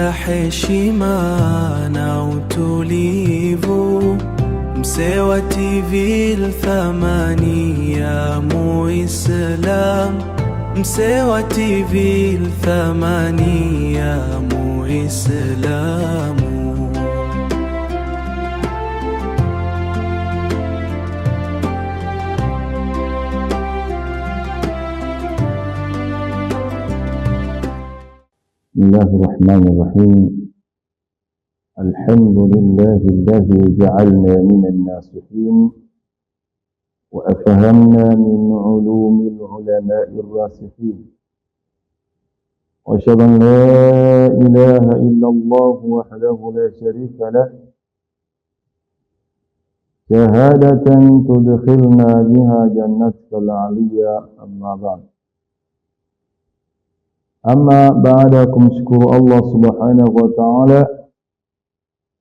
ya heshima na utulivu, Msewa TV thamani ya Muislam, Msewa TV thamani ya Muislamu. بسم الله الرحمن الرحيم. الحمد لله الذي جعلنا من الناصحين وأفهمنا من علوم العلماء الراسخين، وأشهد أن لا إله إلا الله وحده لا شريك له شهادة تدخلنا بها جنتك العليا. أما بعد، أما بعدكم شكر الله سبحانه وتعالى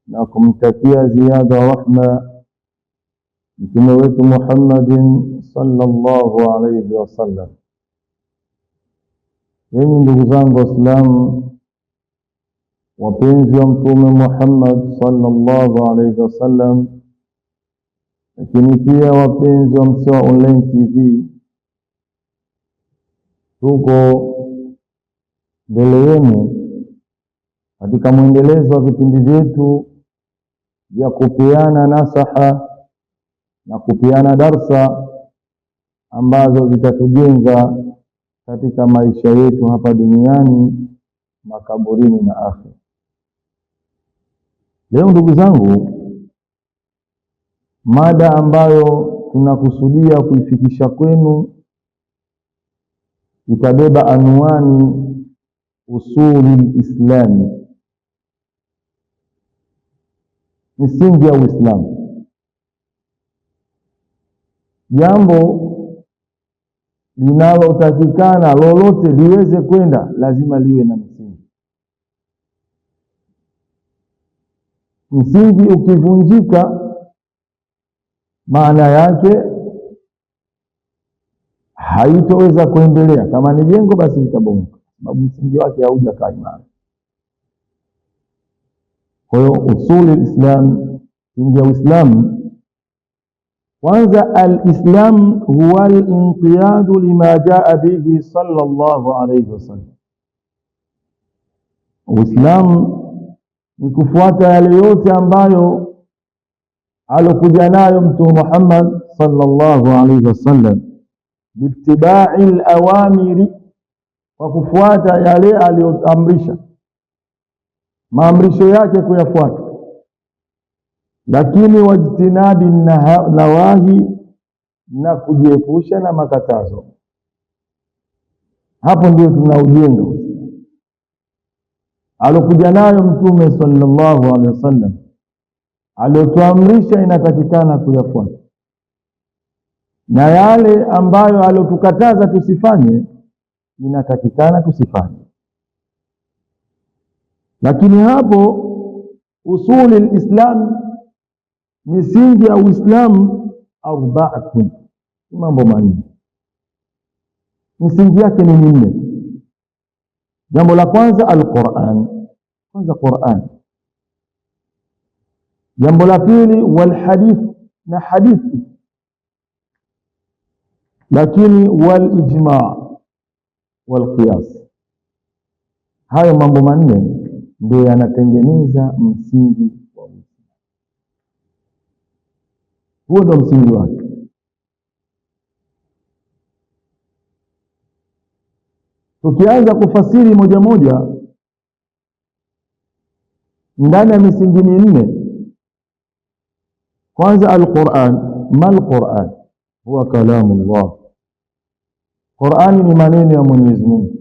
لكم تكيا زيادة رحمة متموت محمد صلى الله عليه وسلم. Yenye ndugu zangu Waislamu wapenzi wa Mtume Muhammad sallallahu alayhi wasallam, lakini pia wapenzi wa Msewa Online TV, tuko mbele yenu katika mwendelezo wa vipindi vyetu vya kupeana nasaha na kupeana darsa ambazo zitatujenga katika maisha yetu hapa duniani, makaburini na akhera. Leo ndugu zangu, mada ambayo tunakusudia kuifikisha kwenu itabeba anwani usuli Islami, misingi ya Uislamu. Jambo linalotakikana lolote liweze kwenda lazima liwe na msingi. Msingi ukivunjika, maana yake haitoweza kuendelea. Kama ni jengo basi litabomoka, sababu msingi wake haujakaa imara. Kwa hiyo usuli Islam, msingi ya Uislamu, kwanza al-Islam huwa al-inqiyadu lima jaa bihi sallallahu alayhi wasallam. Uislamu ni kufuata yale yote ambayo alokuja nayo Mtume Muhammad sallallahu alayhi wasallam, bittiba'i al-awamiri, kwa kufuata yale aliyoamrisha, maamrisho yake kuyafuata, lakini wajtinabi nawahi, na kujiepusha na makatazo. Hapo ndio tuna ujendo alokuja nayo Mtume sallallahu alaihi wasallam, aliyotuamrisha inatakikana kuyafuata, na yale ambayo aliyotukataza tusifanye inatakikana tusifanye. Lakini hapo usuli al-Islam, misingi ya Uislamu, arba'atun, mambo manne. Misingi yake ni minne. Jambo la kwanza al-Qur'an, kwanza Qur'an. Jambo la pili wal hadith, na hadithi. Lakini wal ijma' wal qiyas. Hayo mambo manne ndio yanatengeneza msingi wa Uislamu. Huo ndio msingi wake. Tukianza kufasiri moja moja ndani ya misingi minne, kwanza al-Qur'an. Mal-Qur'an huwa kalamullah. Qur'ani ni maneno ya Mwenyezi Mungu,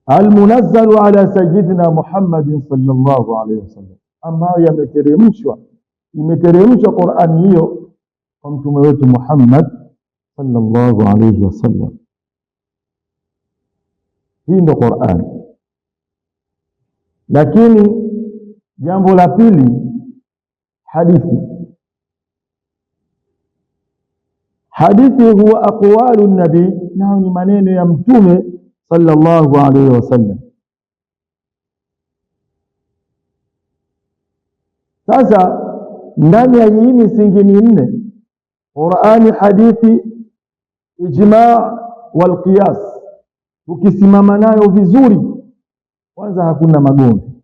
al-munazzalu ala sayyidina Muhammadin sallallahu alayhi wasallam, ambayo imeteremshwa Qur'ani hiyo kwa mtume wetu Muhammad sallallahu alayhi wasallam. Hii ndio Qur'an. Lakini jambo la pili, hadithi. Hadithi huwa aqwalu nabii, nao ni maneno ya mtume sallallahu alayhi wasallam. Sasa ndani ya hii misingi minne, Qur'ani, hadithi, ijma' wal qiyas, ukisimama nayo vizuri, kwanza hakuna magomvi,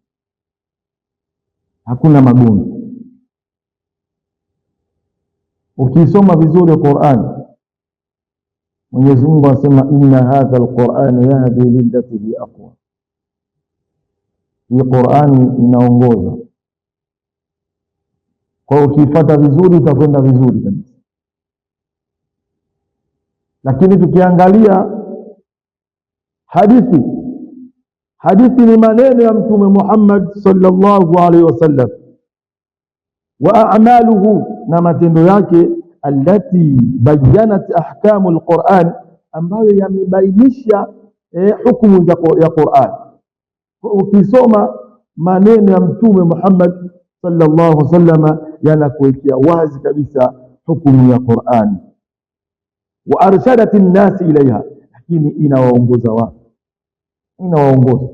hakuna magomvi. Ukisoma vizuri Qur'an, Mwenyezi Mungu anasema inna hadha alquran yahdi lillati hi aqwa. Hii Qur'ani inaongoza, kwa ukifuata vizuri utakwenda vizuri kabisa. Lakini tukiangalia hadithi ni maneno ya Mtume Muhammad sallallahu alaihi wasallam, wa a'maluhu, na matendo yake, allati bayanat ahkamu alquran, ambayo yamebainisha hukumu ya Qur'an. Ukisoma maneno ya Mtume Muhammad sallallahu alaihi wasallam yanakuwekea wazi kabisa hukumu ya Qur'an. Wa arshadat an-nas ilaiha, lakini inawaongoza watu, inawaongoza.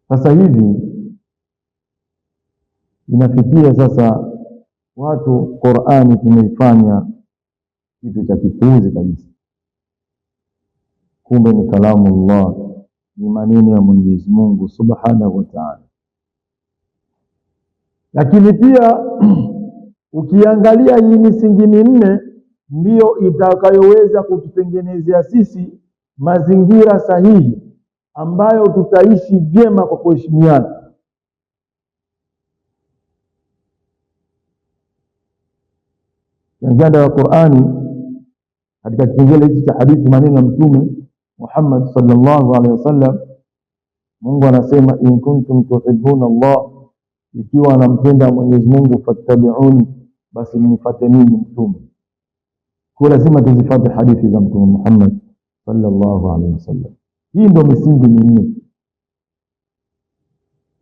Sasa hivi inafikia sasa watu Qur'ani tumeifanya kitu cha kipuuzi kabisa. Kumbe ni kalamullah, ni maneno ya Mwenyezi Mungu Subhanahu wa Ta'ala. Lakini pia ukiangalia hii misingi minne ndiyo itakayoweza kututengenezea sisi mazingira sahihi ambayo tutaishi vyema kwa kuheshimiana. Ndani ya Qur'ani, katika kipengele hiki cha hadithi, maneno ya Mtume Muhammad sallallahu alaihi wasallam, Mungu anasema in kuntum tuhibbuna Allah, ikiwa anampenda Mwenyezi Mungu, fattabi'uni, basi mnifuate mimi Mtume. Kwa lazima tuzifuate hadithi za Mtume Muhammad sallallahu alaihi wasallam. Hii ndio misingi minne.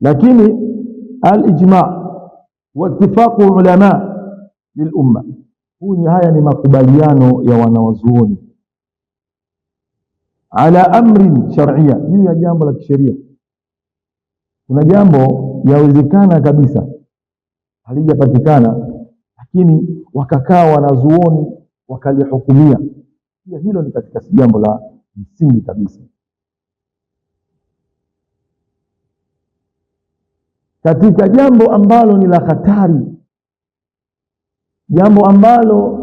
Lakini al-ijma' wa ittifaqu ulama lil-umma, haya ni makubaliano ya wanawazuoni ala amrin shar'iyya, juu ya jambo la kisheria. Kuna jambo yawezekana kabisa halijapatikana, lakini wakakaa wanazuoni wakalihukumia, pia hilo ni katika jambo la msingi kabisa. Katika jambo ambalo ni la hatari, jambo ambalo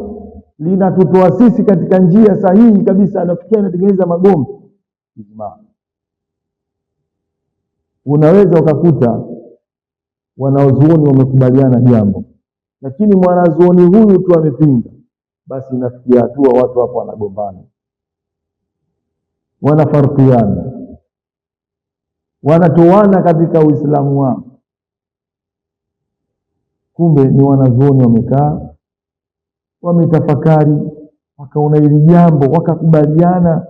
linatutoa sisi katika njia sahihi kabisa, anafikia inatengeneza magomvi, ijma. Unaweza ukakuta wanazuoni wamekubaliana jambo, lakini mwanazuoni huyu tu amepinga, basi inafikia hatua watu hapo wanagombana, wanafarkiana, wanatoana katika Uislamu wao. Kumbe ni wanazuoni wamekaa, wametafakari, wakaona hili jambo, wakakubaliana.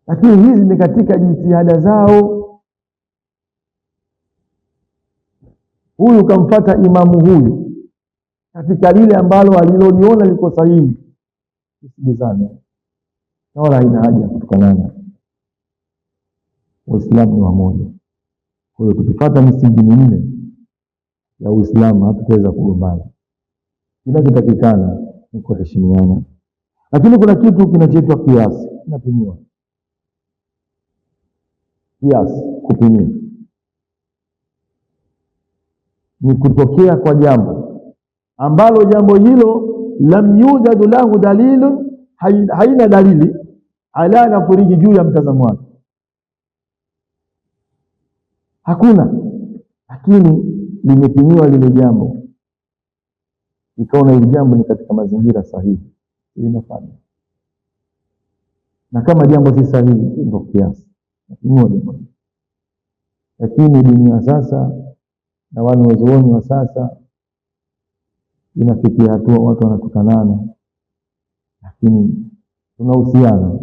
Lakini hizi ni katika jitihada zao. Huyu kamfuata imamu huyu katika lile ambalo aliloliona liko sahihi, usibizane, na wala haina haja kutukanana. Waislamu ni wamoja. Kwa hiyo tukifuata misingi minne ya Uislamu hatutaweza kugombana. Kinachotakikana ni kuheshimiana. Lakini kuna kitu kinachoitwa kiasi, kinapimiwa. Kiasi, kupimia, ni kutokea kwa jambo ambalo jambo hilo lam yujadu lahu dalilu, haina dalili ala nafurihi, juu ya mtazamo wake hakuna, lakini limepimiwa lile jambo, ikaona hili jambo ni katika mazingira sahihi, linafanya. Na kama jambo si sahihi, ndio kiasi, napimiwa jambo. Lakini dunia sasa na wanazuoni wa sasa inafikia hatua watu wanatukanana, lakini tunahusiana,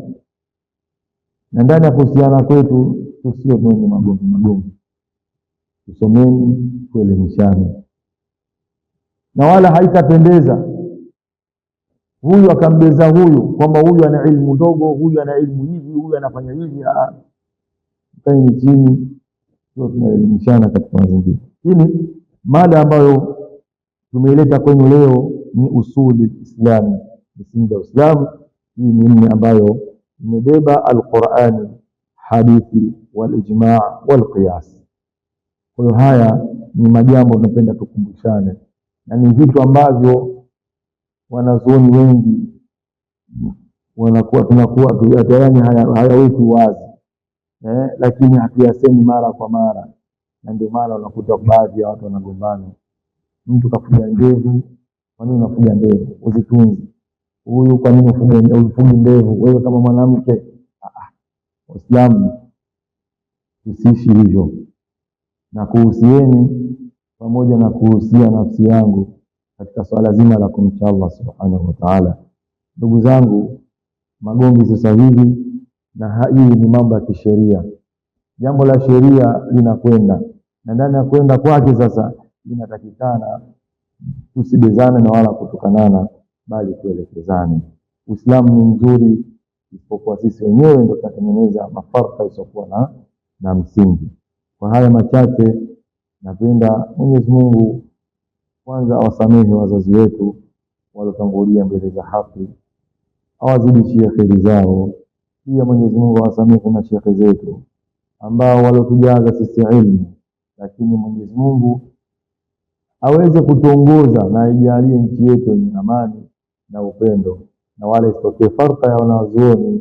na ndani ya kuhusiana kwetu tusio mwenye magomvi. Tusomeni, tuelimishane, na wala haitapendeza huyu akambeza huyu kwamba huyu ana ilmu ndogo, huyu ana ilmu hivi, huyu anafanya hivi. Kaeni chini, sio tunaelimishana katika mazingira. Lakini mada ambayo tumeileta kwenu leo ni usuli Islami, misingi ya Uislamu. Hii ni nne ambayo imebeba Al-Qur'ani, hadithi, wal-ijma' wal-qiyas. Kwa hiyo haya ni majambo tunapenda tukumbushane, na ni vitu ambavyo wanazuoni wengi tunakuwa tayari hayaweki wazi, lakini hatuyasemi mara kwa mara, na ndio maana unakuta baadhi ya watu wanagombana. Mtu kafuga ndevu, kwa nini unafuga ndevu? Uzitunze. Huyu kwa nini ufugi ndevu? Wewe kama mwanamke. Waislamu tusiishi hivyo, na kuhusieni pamoja na kuhusia nafsi yangu katika swala zima la kumcha Allah subhanahu wa ta'ala. Ndugu zangu, magomvi sasa hivi na hii ni mambo ya kisheria. Jambo la sheria linakwenda, na ndani ya kwenda kwake sasa inatakikana tusibezane na wala kutukanana, bali tuelekezane. Uislamu ni mzuri, isipokuwa sisi wenyewe ndio tunatengeneza mafarka isiyokuwa na msingi. Kwa haya machache, napenda Mwenyezi Mungu kwanza awasamehe wazazi wetu waliotangulia mbele za haki, awazidishie kheri zao. Pia Mwenyezi Mungu awasamehe na shekhe zetu ambao waliotujaza sisi ilmu, lakini Mwenyezi Mungu aweze kutuongoza na aijalie nchi yetu yenye amani na upendo, na wale isitokee farka ya wanazuoni,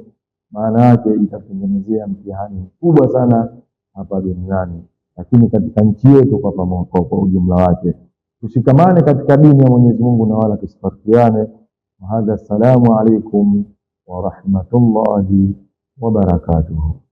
maana yake itatengenezea mtihani mkubwa sana hapa duniani, lakini katika nchi yetu kwa ujumla wake. Tushikamane katika dini ya Mwenyezi Mungu na wala tusifarikiane. Wa hadha, assalamu alaikum wa rahmatullahi wa barakatuh.